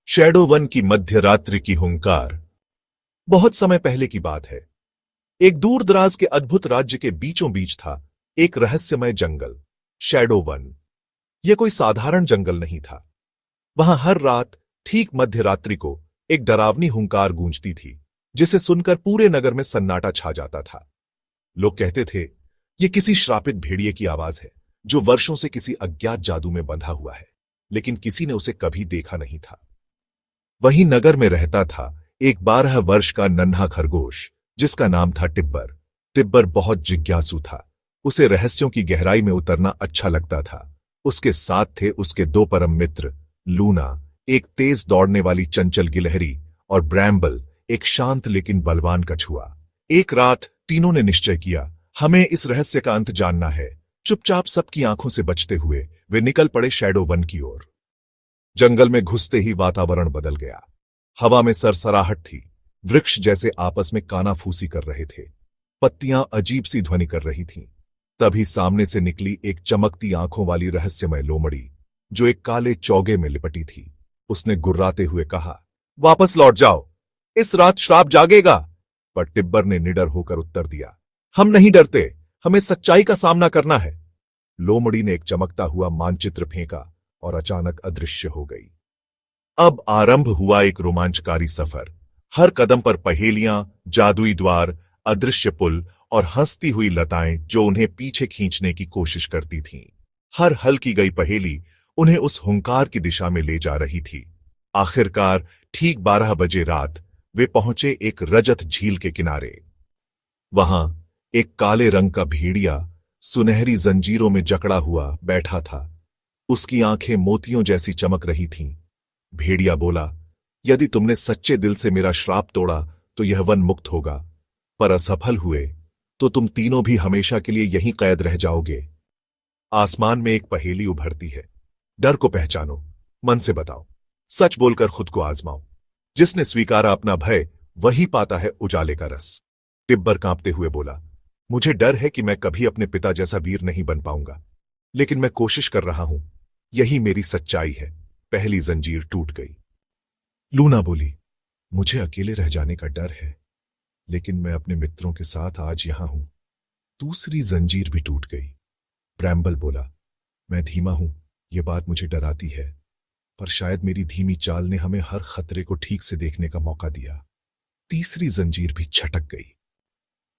Shadow one की मध्य रात्रि की हुंकार। बहुत समय पहले की बात है। एक दूर दराज के अद्भुत राज्य के बीचों बीच था एक रहस्यमय जंगल, शैडो वन। यह कोई साधारण जंगल नहीं था। वहां हर रात ठीक मध्य रात्रि को एक डरावनी हुंकार गूंजती थी, जिसे सुनकर पूरे नगर में सन्नाटा छा जाता था। लोग कहते थे, यह किसी श्रापित भेड़िए की आवाज है जो वर्षों से किसी अज्ञात जादू में बंधा हुआ है, लेकिन किसी ने उसे कभी देखा नहीं था। वहीं नगर में रहता था एक 12 वर्ष का नन्हा खरगोश, जिसका नाम था टिब्बर। टिब्बर बहुत जिज्ञासु था। उसे रहस्यों की गहराई में उतरना अच्छा लगता था। उसके साथ थे उसके 2 परम मित्र, लूना, एक तेज दौड़ने वाली चंचल गिलहरी, और ब्रैम्बल, एक शांत लेकिन बलवान कछुआ। एक रात तीनों ने निश्चय किया, हमें इस रहस्य का अंत जानना है। चुपचाप सबकी आंखों से बचते हुए वे निकल पड़े शैडो वन की ओर। जंगल में घुसते ही वातावरण बदल गया। हवा में सरसराहट थी। वृक्ष जैसे आपस में कानाफूसी कर रहे थे। पत्तियां अजीब सी ध्वनि कर रही थीं। तभी सामने से निकली एक चमकती आंखों वाली रहस्यमय लोमड़ी, जो एक काले चौगे में लिपटी थी। उसने गुर्राते हुए कहा, वापस लौट जाओ, इस रात श्राप जागेगा। पर टिब्बर ने निडर होकर उत्तर दिया, हम नहीं डरते, हमें सच्चाई का सामना करना है। लोमड़ी ने एक चमकता हुआ मानचित्र फेंका और अचानक अदृश्य हो गई। अब आरंभ हुआ एक रोमांचकारी सफर। हर कदम पर पहेलियां, जादुई द्वार, अदृश्य पुल और हंसती हुई लताएं जो उन्हें पीछे खींचने की कोशिश करती थीं। हर हल की गई पहेली उन्हें उस हुंकार की दिशा में ले जा रही थी। आखिरकार ठीक 12 बजे रात वे पहुंचे एक रजत झील के किनारे। वहां एक काले रंग का भेड़िया सुनहरी जंजीरों में जकड़ा हुआ बैठा था। उसकी आंखें मोतियों जैसी चमक रही थीं। भेड़िया बोला, यदि तुमने सच्चे दिल से मेरा श्राप तोड़ा तो यह वन मुक्त होगा, पर असफल हुए तो तुम तीनों भी हमेशा के लिए यहीं कैद रह जाओगे। आसमान में एक पहेली उभरती है, डर को पहचानो, मन से बताओ, सच बोलकर खुद को आजमाओ। जिसने स्वीकारा अपना भय, वही पाता है उजाले का रस। टिब्बर कांपते हुए बोला, मुझे डर है कि मैं कभी अपने पिता जैसा वीर नहीं बन पाऊंगा, लेकिन मैं कोशिश कर रहा हूं, यही मेरी सच्चाई है। पहली जंजीर टूट गई। लूना बोली, मुझे अकेले रह जाने का डर है, लेकिन मैं अपने मित्रों के साथ आज यहां हूं। दूसरी जंजीर भी टूट गई। ब्रैम्बल बोला, मैं धीमा हूं, यह बात मुझे डराती है, पर शायद मेरी धीमी चाल ने हमें हर खतरे को ठीक से देखने का मौका दिया। तीसरी जंजीर भी छटक गई।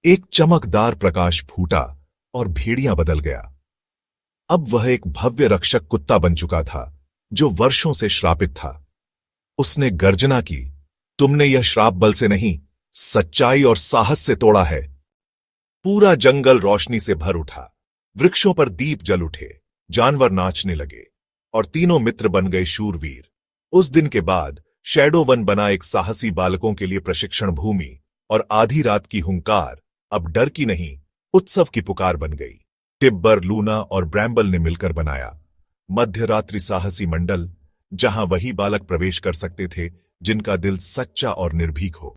एक चमकदार प्रकाश फूटा और भेड़िया बदल गया। अब वह एक भव्य रक्षक कुत्ता बन चुका था, जो वर्षों से श्रापित था। उसने गर्जना की, तुमने यह श्राप बल से नहीं, सच्चाई और साहस से तोड़ा है। पूरा जंगल रोशनी से भर उठा। वृक्षों पर दीप जल उठे, जानवर नाचने लगे, और तीनों मित्र बन गए शूरवीर। उस दिन के बाद शैडो वन बना एक साहसी बालकों के लिए प्रशिक्षण भूमि, और आधी रात की हुंकार अब डर की नहीं, उत्सव की पुकार बन गई। टिब्बर, लूना और ब्रैम्बल ने मिलकर बनाया मध्यरात्रि साहसी मंडल, जहां वही बालक प्रवेश कर सकते थे जिनका दिल सच्चा और निर्भीक हो।